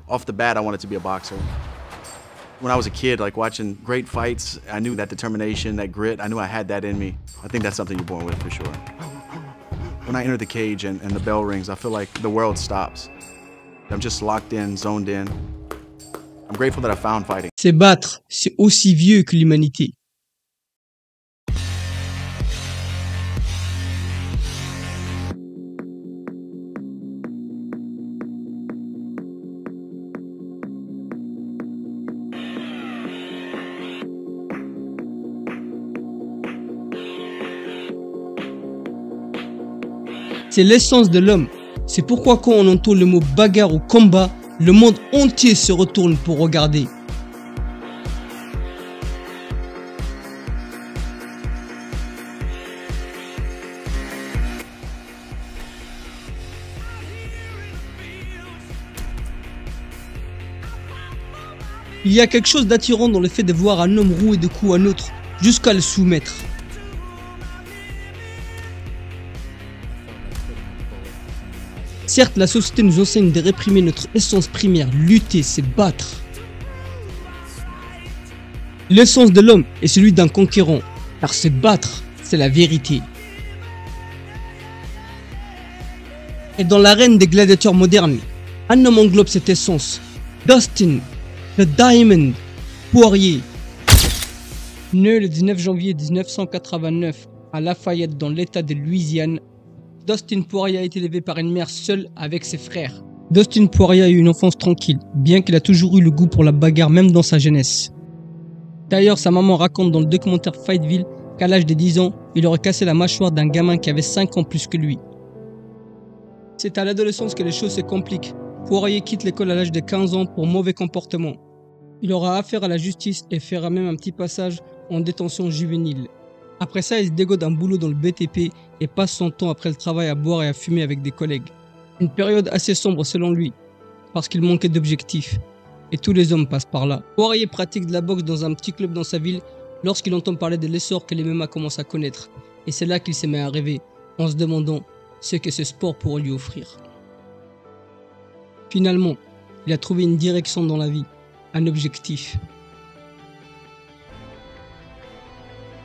off the bat, I wanted to be a boxer. When I was a kid, like watching great fights, I knew that determination, that grit, I knew I had that in me. I think that's something you're born with for sure. When I enter the cage and the bell rings, I feel like the world stops. I'm just locked in, zoned in. I'm grateful that I found fighting. C'est battre, c'est aussi vieux que l'humanité. C'est l'essence de l'homme. C'est pourquoi quand on entend le mot bagarre ou combat, le monde entier se retourne pour regarder. Il y a quelque chose d'attirant dans le fait de voir un homme rouer de coups à un autre jusqu'à le soumettre. Certes, la société nous enseigne de réprimer notre essence primaire. Lutter, c'est battre. L'essence de l'homme est celui d'un conquérant, car se battre, c'est la vérité. Et dans l'arène des gladiateurs modernes, un homme englobe cette essence. Dustin, The Diamond, Poirier. Né le 19 janvier 1989 à Lafayette dans l'état de Louisiane, Dustin Poirier a été élevé par une mère seule avec ses frères. Dustin Poirier a eu une enfance tranquille, bien qu'il a toujours eu le goût pour la bagarre même dans sa jeunesse. D'ailleurs, sa maman raconte dans le documentaire Fightville qu'à l'âge de 10 ans, il aurait cassé la mâchoire d'un gamin qui avait 5 ans plus que lui. C'est à l'adolescence que les choses se compliquent. Poirier quitte l'école à l'âge de 15 ans pour mauvais comportement. Il aura affaire à la justice et fera même un petit passage en détention juvénile. Après ça, il se dégode un boulot dans le BTP et passe son temps après le travail à boire et à fumer avec des collègues. Une période assez sombre selon lui, parce qu'il manquait d'objectifs. Et tous les hommes passent par là. Poirier pratique de la boxe dans un petit club dans sa ville lorsqu'il entend parler de l'essor que les MMA commencent à connaître. Et c'est là qu'il se met à rêver, en se demandant ce que ce sport pourrait lui offrir. Finalement, il a trouvé une direction dans la vie, un objectif.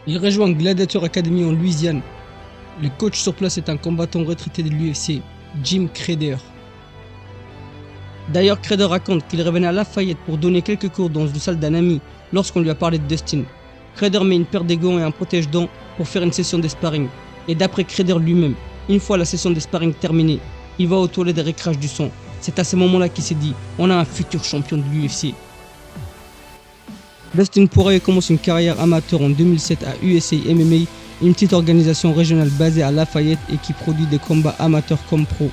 Il rejoint Gladiator Academy en Louisiane. Le coach sur place est un combattant retraité de l'UFC, Jim Credeur. D'ailleurs, Credeur raconte qu'il revenait à Lafayette pour donner quelques cours dans une salle d'un ami lorsqu'on lui a parlé de Dustin. Credeur met une paire de gants et un protège-dents pour faire une session de sparring. Et d'après Credeur lui-même, une fois la session de sparring terminée, il va aux toilettes et recrache du sang. C'est à ce moment-là qu'il s'est dit « On a un futur champion de l'UFC ». Dustin Poirier commence une carrière amateur en 2007 à USA MMA, une petite organisation régionale basée à Lafayette et qui produit des combats amateurs comme pro.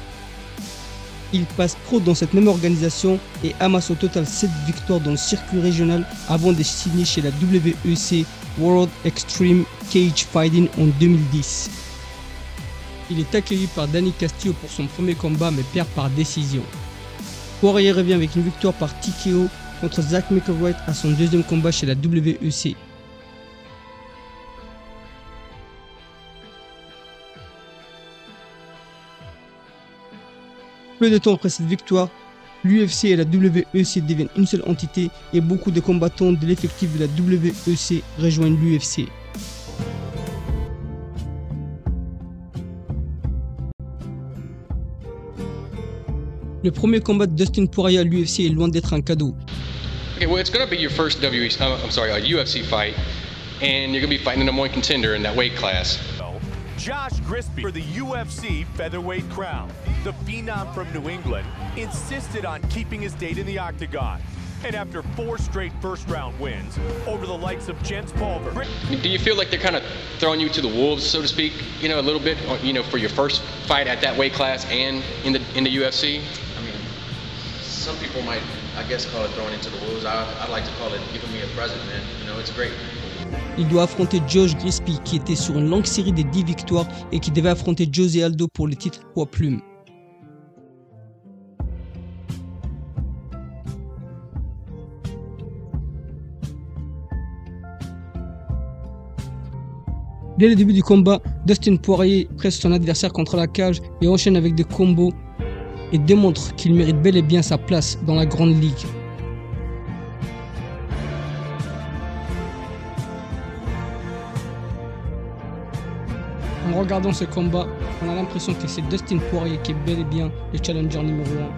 Il passe pro dans cette même organisation et amasse au total 7 victoires dans le circuit régional avant de signer chez la WEC World Extreme Cage Fighting en 2010. Il est accueilli par Danny Castillo pour son premier combat mais perd par décision. Poirier revient avec une victoire par TKO contre Zach McElroy à son deuxième combat chez la WEC. Peu de temps après cette victoire, l'UFC et la WEC deviennent une seule entité et beaucoup de combattants de l'effectif de la WEC rejoignent l'UFC. Le premier combat de Dustin Poirier à l'UFC est loin d'être un cadeau. Okay, well, it's going to be your first a UFC fight, and you're going to be fighting the number one contender in that weight class. Josh Grisby for the UFC featherweight crown. The phenom from New England insisted on keeping his date in the octagon. And after 4 straight first-round wins over the likes of Jens Pulver. Do you feel like they're kind of throwing you to the wolves, so to speak, a little bit, for your first fight at that weight class and in the UFC? I mean, some people might, I guess, call it throwing into the wolves. I like to call it giving me a present, man. It's great. Il doit affronter Josh Grisby qui était sur une longue série de 10 victoires et qui devait affronter José Aldo pour le titre poids plume. Dès le début du combat, Dustin Poirier presse son adversaire contre la cage et enchaîne avec des combos et démontre qu'il mérite bel et bien sa place dans la grande ligue. En regardant ce combat, on a l'impression que c'est Dustin Poirier qui est bel et bien le challenger numéro 1.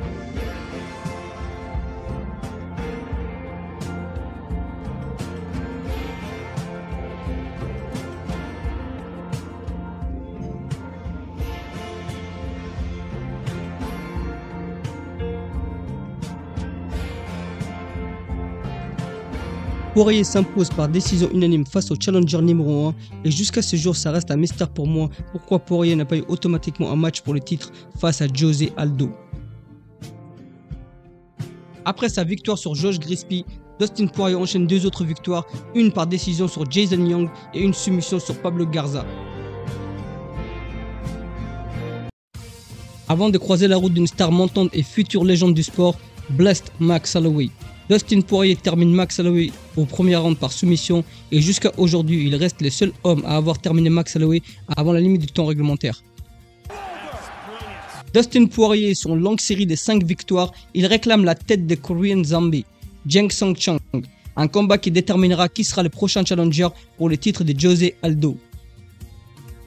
Poirier s'impose par décision unanime face au challenger numéro 1 et jusqu'à ce jour ça reste un mystère pour moi pourquoi Poirier n'a pas eu automatiquement un match pour le titre face à José Aldo. Après sa victoire sur Josh Grispi, Dustin Poirier enchaîne 2 autres victoires, une par décision sur Jason Young et une soumission sur Pablo Garza. Avant de croiser la route d'une star montante et future légende du sport, Blessed Max Holloway. Dustin Poirier termine Max Holloway au premier round par soumission et jusqu'à aujourd'hui, il reste le seul homme à avoir terminé Max Holloway avant la limite du temps réglementaire. Dustin Poirier, sur une longue série de 5 victoires, il réclame la tête de Korean Zombie, Jang Song Chang, un combat qui déterminera qui sera le prochain challenger pour le titre de José Aldo.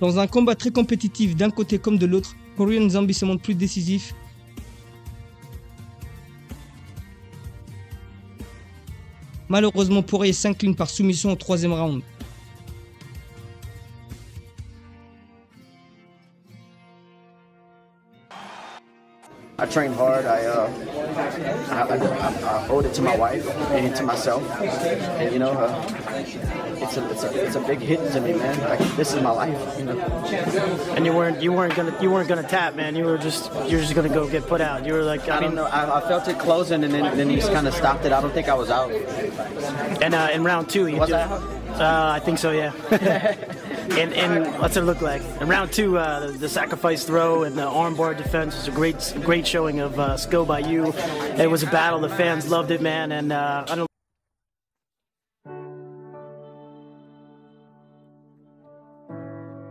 Dans un combat très compétitif d'un côté comme de l'autre, Korean Zombie se montre plus décisif. Malheureusement, Poirier s'incline par soumission au 3e round. I trained hard. I owed it to my wife and to myself, and you know, it's a big hit to me, man. Like, this is my life, you know. And you weren't gonna tap, man. You're just gonna go get put out. You were like, I don't know. I felt it closing, and then he just kind of stopped it. I don't think I was out. And in round 2, you was I out? I think so, yeah. And what's it look like? In round 2, the sacrifice throw and the armbar defense was a great showing of skill by you. It was a battle. The fans loved it, man. And I don't.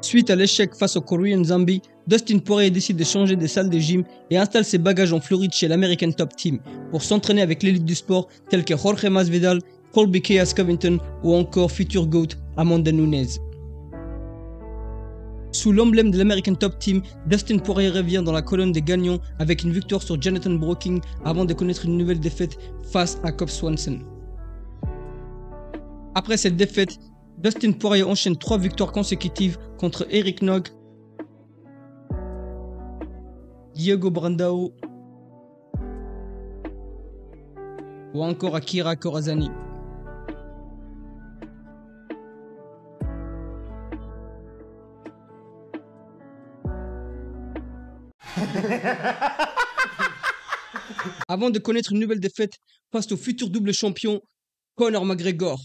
Suite à l'échec face au Korean Zombie, Dustin Poirier décide de changer de salle de gym et installe ses bagages en Floride chez l'American Top Team pour s'entraîner avec l'élite du sport tels que Jorge Masvidal, Colby Chaos Covington ou encore future GOAT Amanda Nunes. Sous l'emblème de l'American Top Team, Dustin Poirier revient dans la colonne des gagnants avec une victoire sur Jonathan Brooking avant de connaître une nouvelle défaite face à Cub Swanson. Après cette défaite, Dustin Poirier enchaîne 3 victoires consécutives contre Eric Nog, Diego Brandao ou encore Akira Corazani. Avant de connaître une nouvelle défaite face au futur double champion Conor McGregor.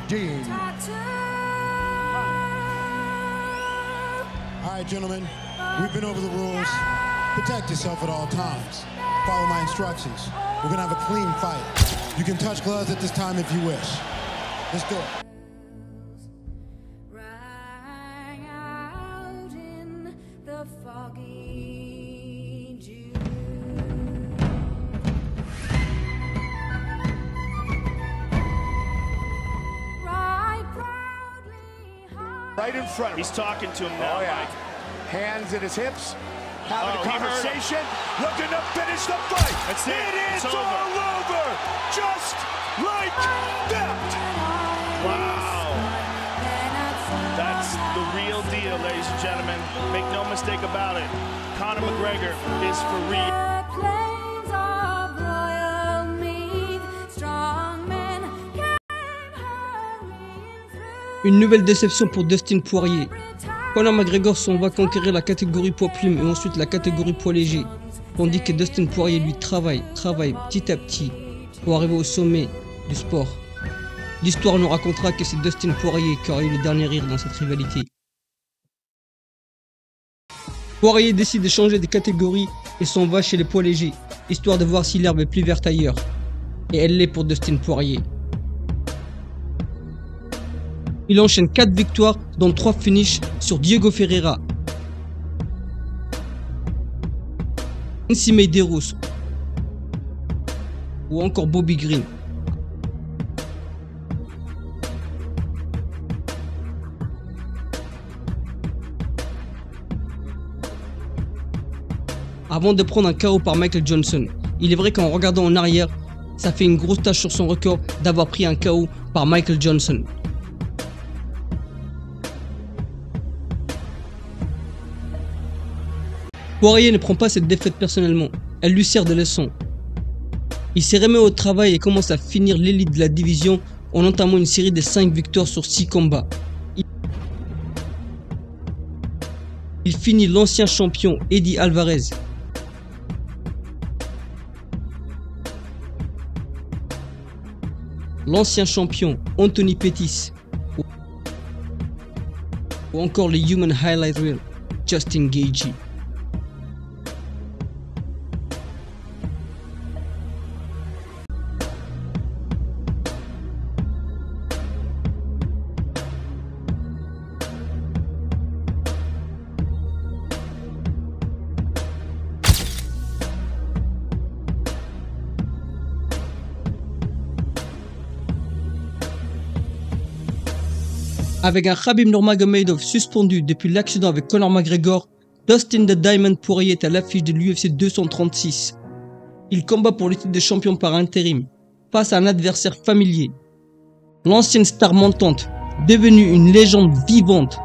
Dean. All right, gentlemen, we've been over the rules. Protect yourself at all times. Follow my instructions. We're gonna have a clean fight. You can touch gloves at this time if you wish. Let's do it. Right in front of him. He's talking to him now, Mike. Hands at his hips. Having a conversation. Looking to finish the fight. That's it. It is It's all over. Just like that. Wow. real, ladies and gentlemen. Make no mistake about it. Conor McGregor is for real. Une nouvelle déception pour Dustin Poirier. Conor McGregor s'en va conquérir la catégorie poids plume et ensuite la catégorie poids léger, tandis que Dustin Poirier lui travaille petit à petit pour arriver au sommet du sport. L'histoire nous racontera que c'est Dustin Poirier qui aura eu le dernier rire dans cette rivalité. Poirier décide de changer de catégorie et s'en va chez les poids légers, histoire de voir si l'herbe est plus verte ailleurs. Et elle l'est pour Dustin Poirier. Il enchaîne 4 victoires, dont 3 finishes sur Diego Ferreira, Nancy Medeiros ou encore Bobby Green. Avant de prendre un KO par Michael Johnson. Il est vrai qu'en regardant en arrière, ça fait une grosse tâche sur son record d'avoir pris un KO par Michael Johnson. Poirier ne prend pas cette défaite personnellement, elle lui sert de leçon. Il s'est remis au travail et commence à finir l'élite de la division en entamant une série de 5 victoires sur 6 combats. Il finit l'ancien champion Eddie Alvarez. L'ancien champion Anthony Pettis. Ou encore le Human Highlight Reel Justin Gaethje. Avec un Khabib Nurmagomedov suspendu depuis l'accident avec Conor McGregor, Dustin the Diamond Poirier est à l'affiche de l'UFC 236. Il combat pour le titre de champion par intérim, face à un adversaire familier. L'ancienne star montante, devenue une légende vivante,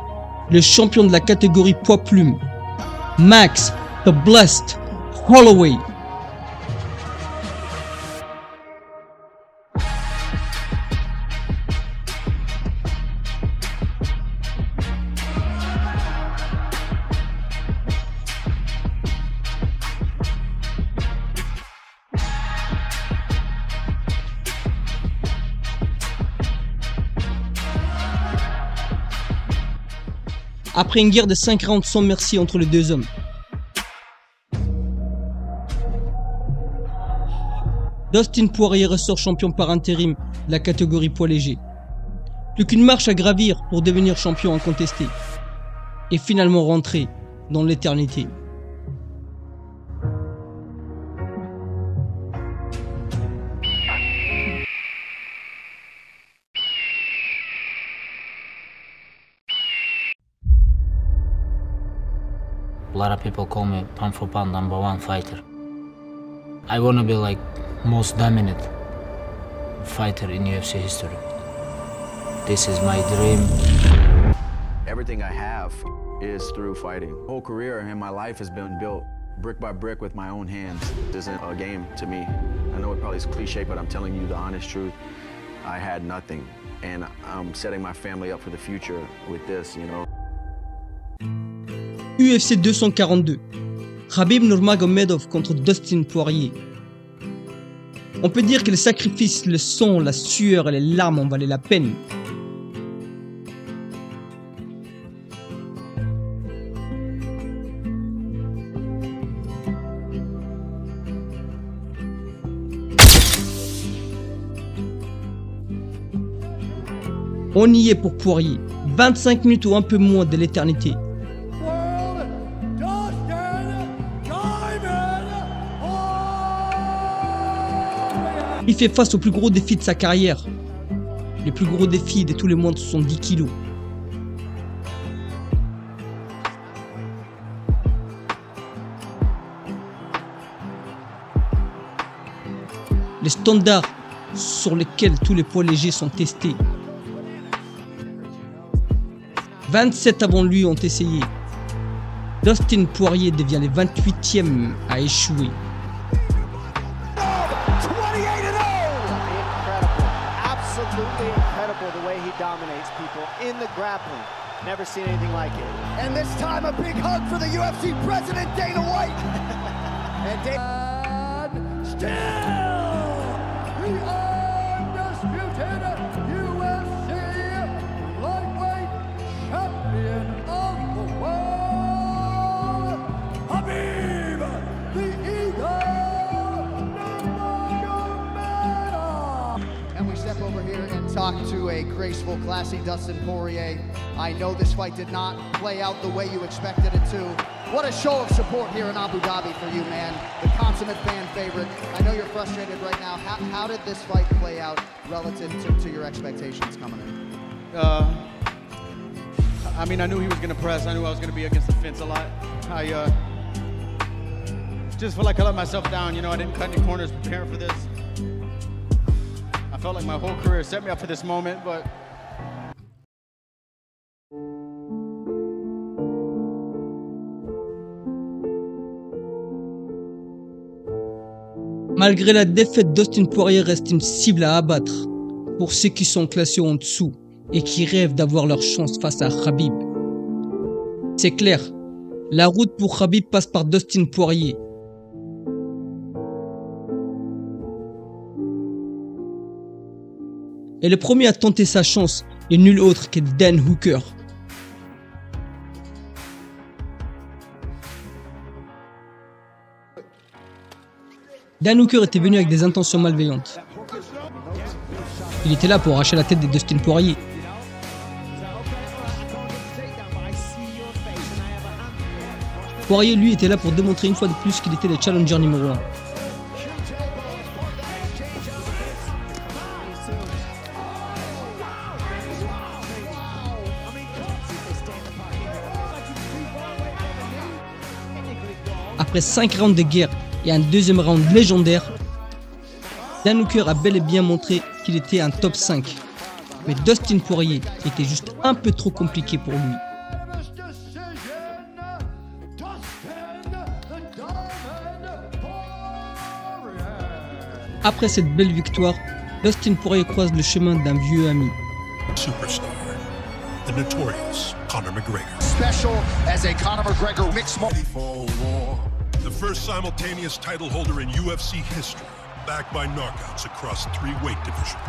le champion de la catégorie poids plume, Max the Blessed Holloway. Après une guerre de 5 rounds sans merci entre les deux hommes. Dustin Poirier ressort champion par intérim de la catégorie poids léger. Plus qu'une marche à gravir pour devenir champion incontesté. Et finalement rentrer dans l'éternité. A lot of people call me pound for pound #1 fighter. I want to be like most dominant fighter in UFC history. This is my dream. Everything I have is through fighting. My whole career and my life has been built brick by brick with my own hands. This isn't a game to me. I know it probably is cliche, but I'm telling you the honest truth. I had nothing, and I'm setting my family up for the future with this, you know. UFC 242. Khabib Nurmagomedov contre Dustin Poirier. On peut dire que le sacrifice, le sang, la sueur et les larmes ont valu la peine. On y est pour Poirier. 25 minutes ou un peu moins de l'éternité. Il fait face au plus gros défi de sa carrière. Le plus gros défi de tous les moins de 70 kilos. Les standards sur lesquels tous les poids légers sont testés. 27 avant lui ont essayé. Dustin Poirier devient le 28e à échouer. Absolutely incredible the way he dominates people in the grappling. Never seen anything like it. And this time a big hug for the UFC president, Dana White. And still the undisputed UFC lightweight champion of the world, Khabib the Eagle Nurmagomedov. And we step over here and talk to a graceful, classy Dustin Poirier. I know this fight did not play out the way you expected it to. What a show of support here in Abu Dhabi for you, man. The consummate fan favorite. I know you're frustrated right now. How did this fight play out relative to your expectations coming in? I mean, I knew he was going to press. I knew I was going to be against the fence a lot. I just feel like I let myself down. You know, I didn't cut any corners preparing for this. I felt like my whole career set me up for this moment, but... Malgré la défaite, Dustin Poirier reste une cible à abattre pour ceux qui sont classés en dessous et qui rêvent d'avoir leur chance face à Khabib. C'est clair, la route pour Khabib passe par Dustin Poirier. Et le premier à tenter sa chance est nul autre que Dan Hooker. Dan Hooker était venu avec des intentions malveillantes. Il était là pour arracher la tête de Dustin Poirier. Poirier, lui, était là pour démontrer une fois de plus qu'il était le challenger numéro 1. Après 5 rounds de guerre et un deuxième round légendaire, Dan Hooker a bel et bien montré qu'il était un top 5. Mais Dustin Poirier était juste un peu trop compliqué pour lui. Après cette belle victoire, Dustin Poirier croise le chemin d'un vieux ami. Superstar, the notorious Conor McGregor. Special as a Conor McGregor mixed The first simultaneous title holder in UFC history, backed by knockouts across 3 weight divisions.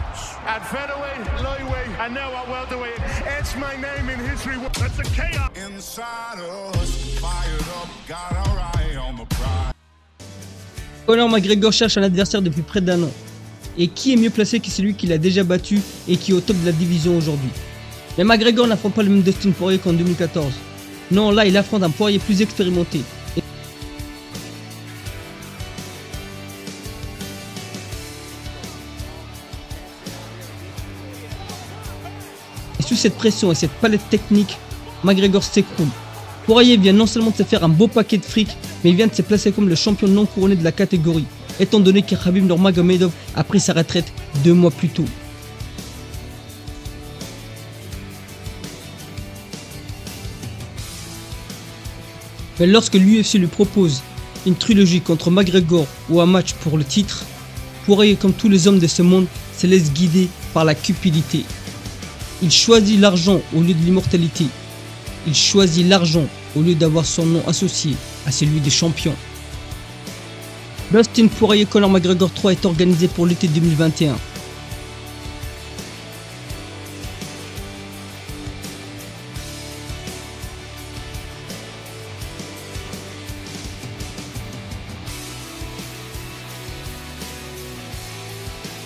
At featherweight, lightweight, and now at welterweight, it's my name in history. That's a chaos. Inside us, fired up, got our eye on the prize. Conor McGregor cherche un adversaire depuis près d'1 an. Et qui est mieux placé que celui qui l'a déjà battu et qui est au top de la division aujourd'hui? Mais McGregor n'affronte pas le même Dustin Poirier qu'en 2014. Non, là il affronte un Poirier plus expérimenté. Et sous cette pression et cette palette technique, McGregor s'écroule. Poirier vient non seulement de se faire un beau paquet de fric, mais il vient de se placer comme le champion non couronné de la catégorie, étant donné que Khabib Nurmagomedov a pris sa retraite 2 mois plus tôt. Mais lorsque l'UFC lui propose une trilogie contre McGregor ou un match pour le titre, Poirier, comme tous les hommes de ce monde, se laisse guider par la cupidité. Il choisit l'argent au lieu de l'immortalité. Il choisit l'argent au lieu d'avoir son nom associé à celui des champions. Dustin Poirier Conor McGregor 3 est organisé pour l'été 2021.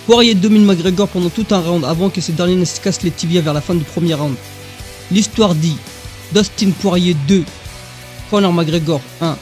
Poirier domine McGregor pendant tout un round avant que ce dernier ne se casse les tibias vers la fin du premier round. L'histoire dit Dustin Poirier 2, Conor McGregor 1.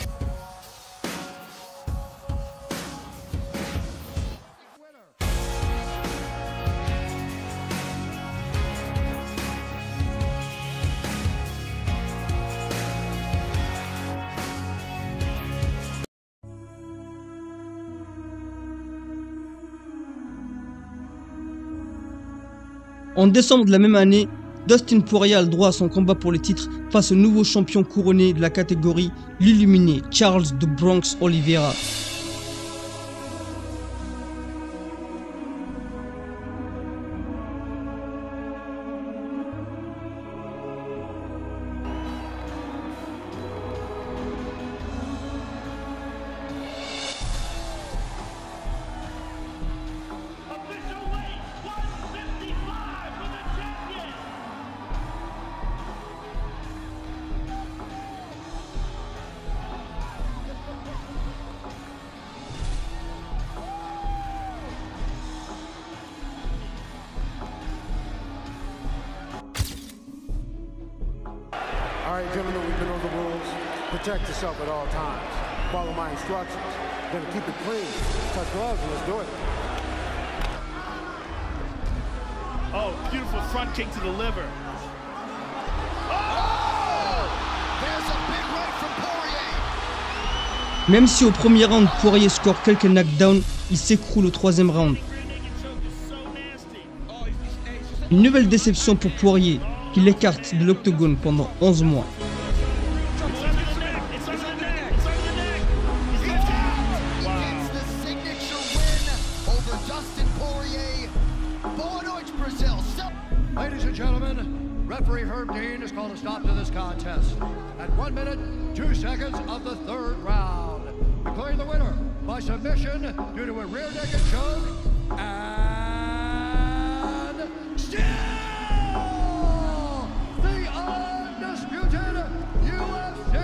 En décembre de la même année, Dustin Poirier a le droit à son combat pour le titre face au nouveau champion couronné de la catégorie, l'illuminé Charles The Bronx Oliveira. All right, gentlemen, we've been over the rules. Protect yourself at all times. Follow my instructions. We're gonna keep it clean. Touch gloves and let's do it. Oh, beautiful front kick to the liver. There's a big right from Poirier. Même si au premier round, Poirier score quelques knockdowns, il s'écroule au troisième round. Une nouvelle déception pour Poirier, qui l'écarte de l'octogone pendant 11 mois. Ladies and gentlemen, referee Herb Dean has called a stop to this contest at 1 minute, 2 seconds of the third round. Declaring the winner by submission due to a rear naked choke and still the undisputed UFC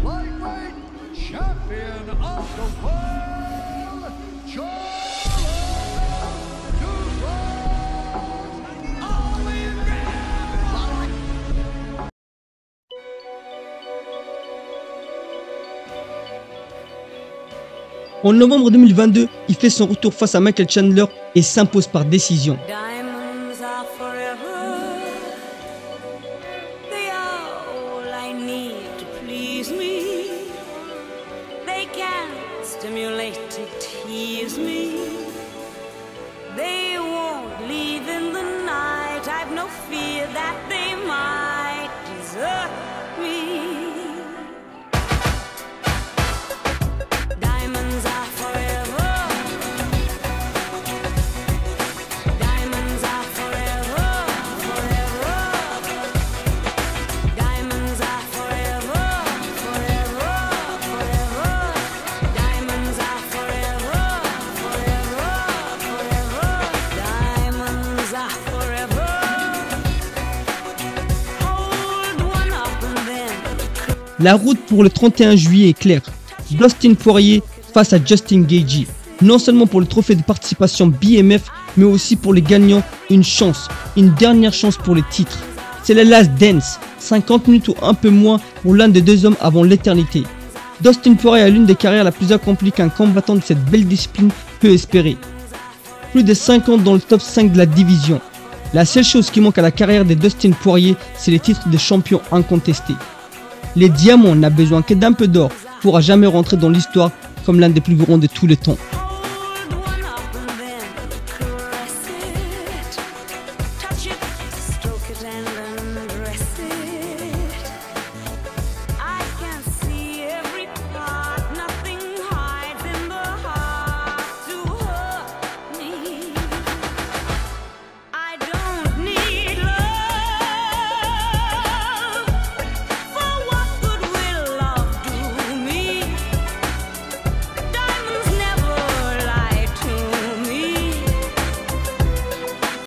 lightweight champion of the world, Charles En novembre 2022, il fait son retour face à Michael Chandler et s'impose par décision. Diamonds are forever. They are all I need to please me. They can stimulate and tease me. They won't leave in the night. I've no fear that they might desert me. La route pour le 31 juillet est claire. Dustin Poirier face à Justin Gaethje. Non seulement pour le trophée de participation BMF, mais aussi pour les gagnants, une chance, une dernière chance pour le titre. C'est le last dance, 50 minutes ou un peu moins pour l'un des deux hommes avant l'éternité. Dustin Poirier a l'une des carrières la plus accomplie qu'un combattant de cette belle discipline peut espérer. Plus de 5 ans dans le top 5 de la division. La seule chose qui manque à la carrière de Dustin Poirier, c'est les titres de champion incontestés. Les diamants n'a besoin que d'un peu d'or pour à jamais rentrer dans l'histoire comme l'un des plus grands de tous les temps.